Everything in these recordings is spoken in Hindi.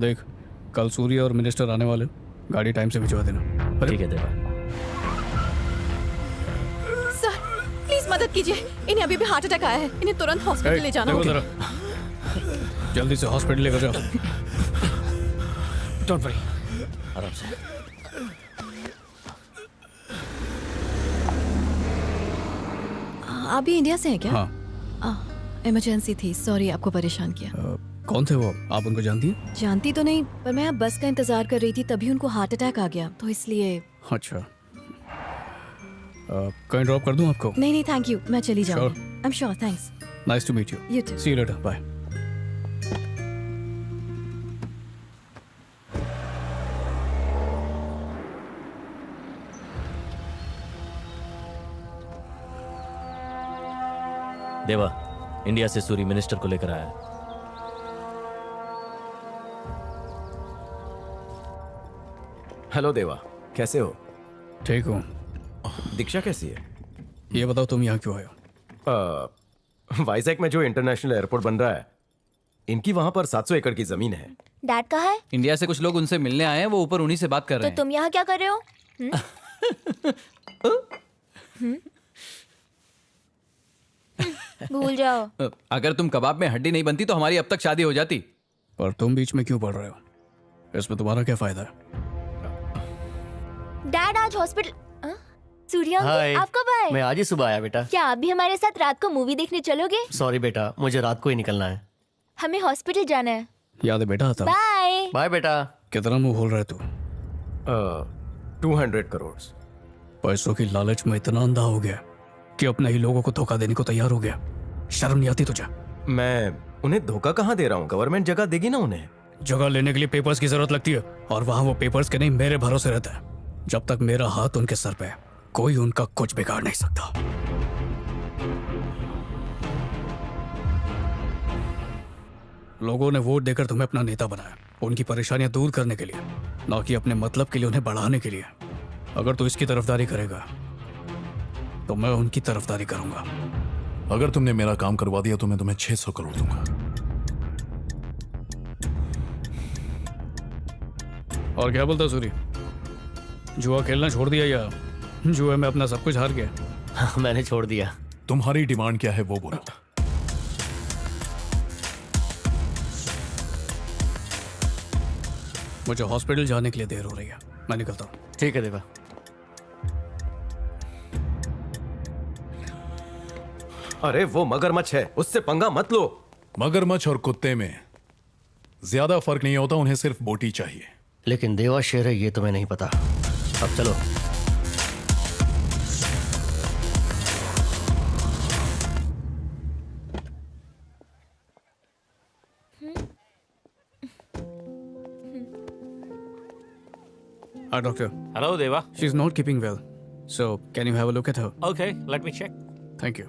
देख, कल सूर्य और मिनिस्टर आने वाले, गाड़ी टाइम से भिजवा देना। ठीक है देवा। सर प्लीज मदद कीजिए, इन्हें अभी भी हार्ट अटैक आया है, इन्हें तुरंत हॉस्पिटल ले जाना देखो होगा। जरा, जल्दी से हॉस्पिटल लेकर जाओ। डोंट वरी, आराम से। आप भी इंडिया से हैं क्या? हाँ। इमरजेंसी थी, सॉरी आपको परेशान किया। कौन थे वो, आप उनको जानती हैं? जानती तो नहीं, पर मैं अब बस का इंतजार कर रही थी, तभी उनको हार्ट अटैक आ गया, तो इसलिए। अच्छा, कहीं ड्रॉप कर दूं आपको? नहीं नहीं थैंक यू, मैं चली जाऊँ। Sure. I am sure, thanks. Nice to meet you. You too. See you later, bye. Deva, India से सूरी मिनिस्टर को लेकर आया है। हेलो देवा, कैसे हो? ठीक हूँ। दीक्षा कैसी है? ये बताओ तुम यहाँ क्यों आए हो? वाइजैक में जो इंटरनेशनल एयरपोर्ट बन रहा है, इनकी वहां पर 700 एकड़ की जमीन है। डैड कहाँ है? इंडिया से कुछ लोग उनसे मिलने आए हैं, वो ऊपर उन्हीं से बात कर रहे तो तुम यहाँ क्या कर रहे हो? भूल जाओ। हैं। अगर तुम कबाब में हड्डी नहीं बनती तो हमारी अब तक शादी हो जाती। पर तुम बीच में क्यों पड़ रहे हो? इसमें तुम्हारा क्या फायदा है? डैड आज हॉस्पिटल। सूर्या हाय, आप कब आए? मैं आज ही सुबह आया बेटा। क्या आप भी हमारे साथ रात को मूवी देखने चलोगे? सॉरी बेटा, मुझे रात को ही निकलना है। हमें हॉस्पिटल जाना है। याद है बेटा आता? बाय। बाय बेटा। कितना मुंह खोल रहा है तू? 200 करोड़। पैसों की लालच में इतना अंधा हो गया कि अपने ही लोगों को धोखा देने को तैयार हो गया। शर्म नहीं आती तुझे? मैं उन्हें धोखा कहाँ दे रहा हूँ, गवर्नमेंट जगह देगी ना उन्हें। जगह लेने के लिए पेपर्स की जरूरत लगती है, और वहां वो पेपर्स के नहीं मेरे भरोसे रहता है। जब तक मेरा हाथ उनके सर पे है, कोई उनका कुछ बिगाड़ नहीं सकता। लोगों ने वोट देकर तुम्हें अपना नेता बनाया, उनकी परेशानियां दूर करने के लिए, ना कि अपने मतलब के लिए उन्हें बढ़ाने के लिए। अगर तू इसकी तरफदारी करेगा तो मैं उनकी तरफदारी करूंगा। अगर तुमने मेरा काम करवा दिया तो मैं तुम्हें 600 करोड़ दूंगा। और क्या बोलता सूरी, जुआ खेलना छोड़ दिया या जुए में अपना सब कुछ हार गया? मैंने छोड़ दिया। तुम्हारी डिमांड क्या है वो बोलो। मुझे हॉस्पिटल जाने के लिए देर हो रही है, मैं निकलता हूँ। ठीक है देवा। अरे वो मगरमच्छ है, उससे पंगा मत लो। मगरमच्छ और कुत्ते में ज्यादा फर्क नहीं होता, उन्हें सिर्फ बोटी चाहिए। लेकिन देवा शेर है ये तुम्हें नहीं पता। अब चलो। Hi doctor, हेलो देवा। she's not keeping well, so can you have a look at her? Okay, let me check. Thank you.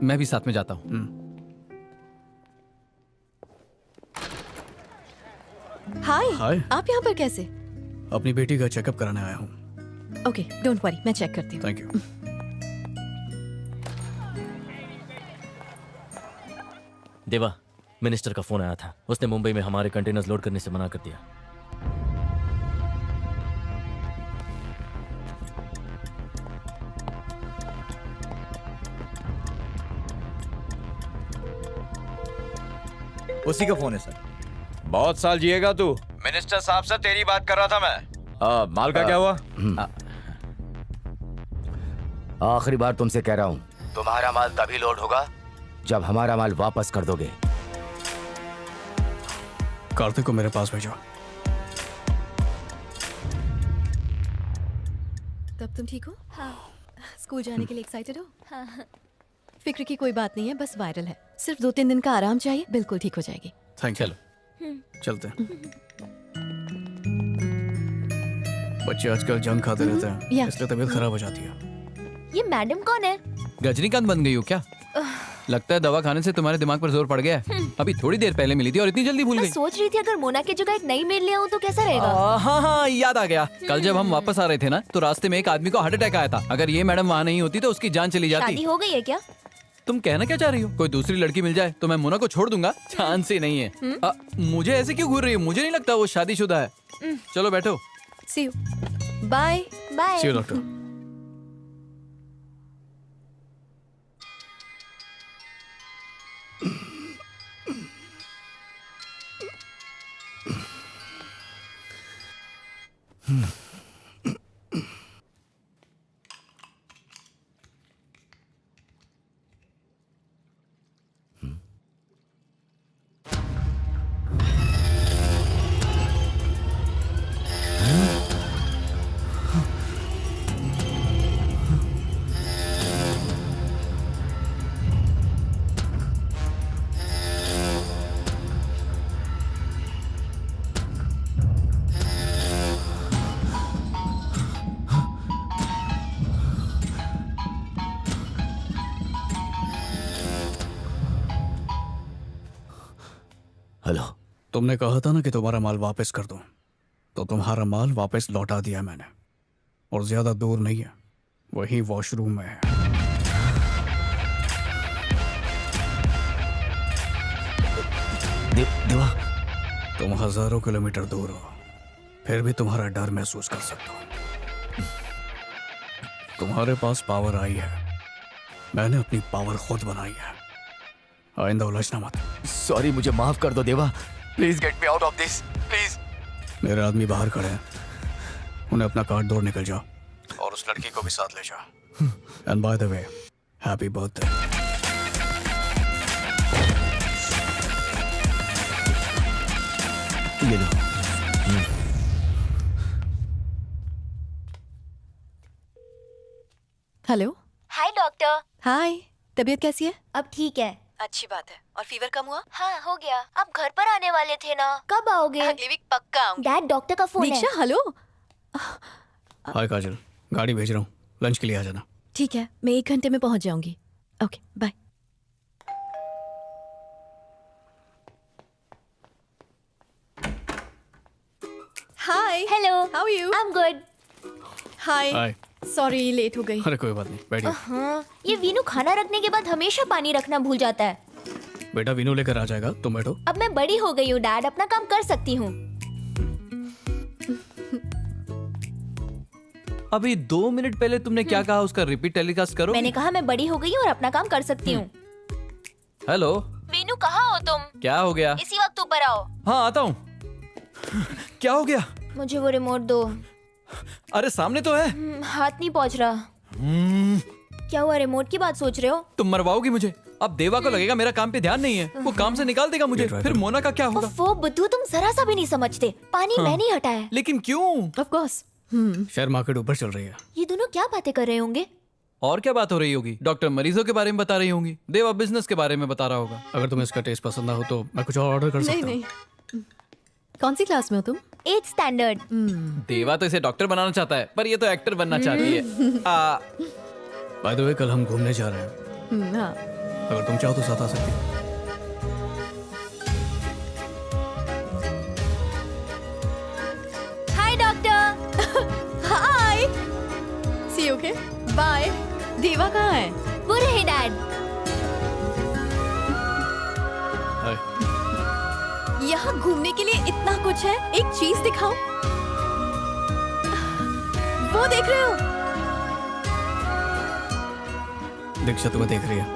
मैं भी साथ में जाता हूँ। हाय। Hi. आप यहाँ पर कैसे? अपनी बेटी का चेकअप कराने आया हूँ। ओके डोंट वरी, मैं चेक करती हूँ। Thank you. देवा, मिनिस्टर का फोन आया था, उसने मुंबई में हमारे कंटेनर्स लोड करने से मना कर दिया। उसी का फोन है सर। बहुत साल जिएगा तू। मिनिस्टर साहब से तेरी बात कर रहा था मैं। माल का क्या हुआ? आखिरी बार तुमसे कह रहा हूं, तुम्हारा माल तभी लोड होगा जब हमारा माल वापस कर दोगे। कार्तिक को मेरे पास भेजो। तब तुम ठीक हो? हाँ। स्कूल जाने के लिए एक्साइटेड हो? हाँ। फिक्र की कोई बात नहीं है, बस वायरल है, सिर्फ 2-3 दिन का आराम चाहिए, बिल्कुल ठीक हो जाएगी। Thank you. चलते हैं। बच्चे आजकल जंक खाते रहते हैं, या। इसलिए तबीयत खराब हो जाती है। ये मैडम कौन है? रजनीकांत बन गई हो क्या? लगता है दवा खाने से तुम्हारे दिमाग पर जोर पड़ गया है। अभी थोड़ी देर पहले मिली थी और इतनी जल्दी भूल मैं गई। सोच रही थी अगर मोना की जगह एक नई मेल ले आऊं तो कैसा रहेगा? हाँ हाँ, याद आ गया। कल जब हम वापस आ रहे थे ना, तो रास्ते में एक आदमी को हार्ट अटैक आया था। अगर ये मैडम वहाँ नहीं होती तो उसकी जान चली जाती। शादी हो गई है क्या? तुम कहना क्या चाह रही हो? कोई दूसरी लड़की मिल जाए तो मैं मोना को छोड़ दूंगा? चांस ही नहीं है। मुझे ऐसे क्यों घूर रही हो? मुझे नहीं लगता वो शादीशुदा है। चलो बैठो। See you, bye. Bye. See you doctor. Hello. तुमने कहा था ना कि तुम्हारा माल वापस कर दो, तो तुम्हारा माल वापस लौटा दिया मैंने, और ज्यादा दूर नहीं है, वही वॉशरूम में है। देवा, तुम हजारों किलोमीटर दूर हो, फिर भी तुम्हारा डर महसूस कर सकता हूं। तुम्हारे पास पावर आई है, मैंने अपनी पावर खुद बनाई है। आइंदा उलझना मत। सॉरी, मुझे माफ कर दो देवा। Please get me out of this, please. मेरे आदमी बाहर खड़े हैं, उन्हें अपना कार्ड दौड़ निकल जाओ, और उस लड़की को भी साथ ले जाओ। And by the way, happy birthday. ये लो। हेलो। हाय डॉक्टर। हाय, तबीयत कैसी है? अब ठीक है। अच्छी बात है। और फीवर कम हुआ? हाँ हो गया। आप घर पर आने वाले थे ना, कब आओगे? अगली वीक पक्का आऊंगी। डैड डॉक्टर का फोन है। दीक्षा, हेलो। हाय काजल, गाड़ी भेज रहा हूँ, लंच के लिए आ जाना। ठीक है, मैं 1 घंटे में पहुंच जाऊंगी। Okay, bye. Hi. Hello. How are you? I am good. Hi. Hi. Sorry, late हो गई। अरे कोई बात नहीं, बैठिए। हाँ, ये वीनू खाना रखने के बाद हमेशा पानी रखना भूल जाता है। बेटा विनू लेकर आ जाएगा, तुम बैठो। अब मैं बड़ी हो गई हूँ डैड, अपना काम कर सकती हूँ। अभी 2 मिनट पहले तुमने क्या कहा? उसका रिपीट टेलीकास्ट करो। मैंने कहा मैं बड़ी हो गई हूँ और अपना काम कर सकती हूँ। हेलो। वीनू कहाँ हो तुम? क्या हो गया? इसी वक्त ऊपर आओ। हाँ आता हूँ। क्या हो गया? मुझे वो रिमोट दो। अरे सामने तो है। हाथ नहीं पहुँच रहा। क्या हुआ, रिमोट की बात सोच रहे हो? तुम मरवाओगी मुझे। अब देवा को लगेगा मेरा काम पे ध्यान नहीं है, वो काम से निकाल देगा मुझे। फिर मोना का क्या होगा? वो बुद्धू, तुम जरा सा भी नहीं समझते। पानी मैंने ही हटाया है। लेकिन क्यों? Of course. शेयर मार्केट ऊपर चल रही है। ये दोनों क्या बातें कर रहे होंगे? और क्या बात हो रही होगी? डॉक्टर मरीजों के बारे में बता रही होंगी, देवा बिजनेस के बारे में बता रहा होगा। अगर तुम्हें इसका टेस्ट पसंद ना हो तो मैं कुछ और ऑर्डर कर नहीं सकता हूँ। नहीं। कौन सी क्लास में हो तुम? 8th standard. देवा तो इसे डॉक्टर बनाना चाहता है, पर ये तो एक्टर बनना चाहती है। बाय द वे, कल हम घूमने जा रहे हैं, हाँ। अगर तुम चाहो तो साथ आ सकती हो। Hi doctor. Hi. See you, okay, bye. Deva कहाँ है? वो रहे डैड। हाय। यहाँ घूमने के लिए इतना कुछ है, एक चीज दिखाओ। वो देख रहे हो? दीक्षा तुम्हें देख रही है।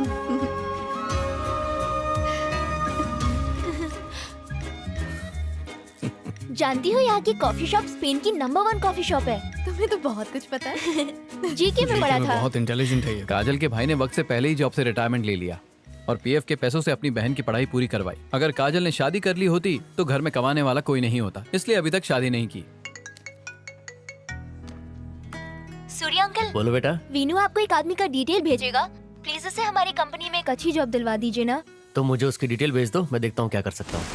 जानती हो यहाँ की कॉफी शॉप स्पेन की नंबर 1 कॉफी शॉप है। तुम्हें तो बहुत कुछ पता है। जीके में पढ़ा था। बहुत इंटेलिजेंट है ये। काजल के भाई ने वक्त से पहले ही जॉब से रिटायरमेंट ले लिया और पीएफ के पैसों से अपनी बहन की पढ़ाई पूरी करवाई। अगर काजल ने शादी कर ली होती तो घर में कमाने वाला कोई नहीं होता, इसलिए अभी तक शादी नहीं की। सूर्य अंकल, बोलो बेटा। वीनू आपको एक आदमी का डिटेल भेजेगा, प्लीज उसे हमारी कंपनी में एक अच्छी जॉब दिलवा दीजिए ना। तो मुझे उसकी डिटेल भेज दो, मैं देखता हूँ क्या कर सकता हूँ।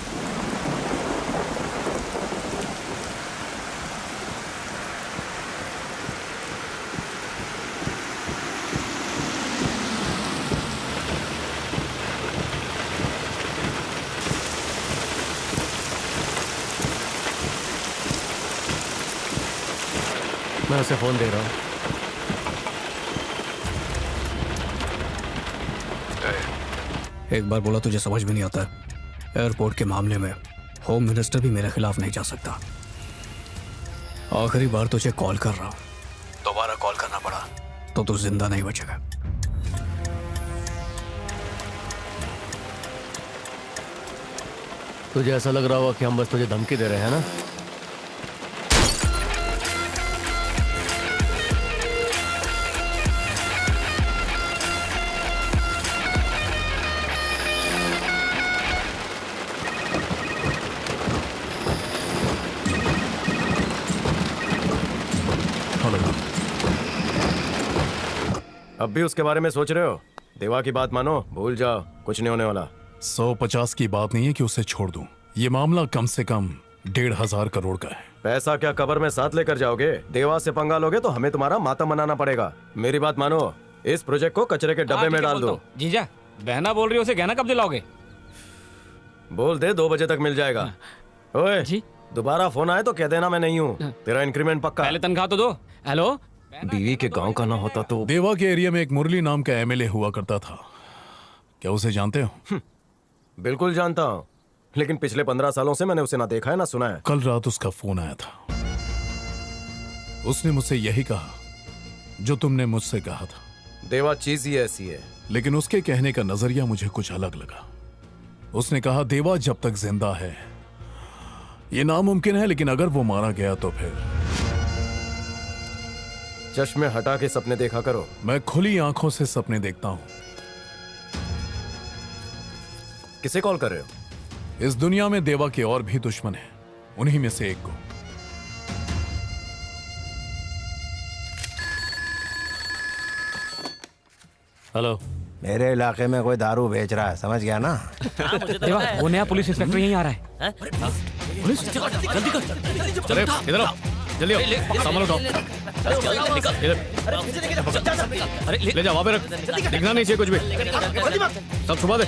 मैं उसे फोन दे रहा हूँ। गए। एक बार बोला तुझे समझ में नहीं आता। एयरपोर्ट के मामले में होम मिनिस्टर भी मेरे खिलाफ नहीं जा सकता। आखिरी बार तुझे कॉल कर रहा हूं, दोबारा कॉल करना पड़ा तो तू जिंदा नहीं बचेगा। तुझे ऐसा लग रहा होगा कि हम बस तुझे धमकी दे रहे हैं ना? हेलो। अब भी उसके बारे में सोच रहे हो? देवा की बात मानो, भूल जाओ, कुछ नहीं होने वाला। 150 की बात नहीं है कि उसे छोड़ दूं। ये मामला कम से कम 1,500 करोड़ का है। पैसा क्या कबर में साथ लेकर जाओगे? देवा से पंगा लोगे तो हमें तुम्हारा मातम मनाना पड़ेगा। मेरी बात मानो, इस प्रोजेक्ट को कचरे के डब्बे में डाल दो। जीजा, बहना बोल रही हो, उसे गहना कब दिलाओगे? बोल दे 2 बजे तक मिल जाएगा। ओए जी? दोबारा फोन आए तो कह देना मैं नहीं हूँ। तेरा इंक्रीमेंट पक्का। पहले तनख्वाह तो दो। हेलो, बीवी के गांव का ना होता तो। देवा के एरिया में एक मुरली नाम का एमएलए हुआ करता था, क्या उसे जानते हो? बिल्कुल जानता हूँ, लेकिन पिछले 15 सालों से मैंने उसे ना देखा है ना सुना है। कल रात उसका फोन आया था। उसने मुझसे यही कहा जो तुमने मुझसे कहा था। देवा चीज ही ऐसी है। लेकिन उसके कहने का नजरिया मुझे कुछ अलग लगा। उसने कहा देवा जब तक जिंदा है ये नामुमकिन है, लेकिन अगर वो मारा गया तो फिर। चश्मे हटा के सपने देखा करो। मैं खुली आंखों से सपने देखता हूं। किसे कॉल कर रहे हो? इस दुनिया में देवा के और भी दुश्मन हैं, उन्हीं में से एक को। हेलो। मेरे इलाके में कोई दारू बेच रहा है, समझ गया ना? देवा, वो नया पुलिस इंस्पेक्टर यहीं आ रहा है। पुलिस, जल्दी कर। चले इधर आओ, जल्दी आओ, सामान उठाओ। इधर अरे ले जा, वहां पे रख, दिखना नहीं चाहिए कुछ भी। सब छुपा दे।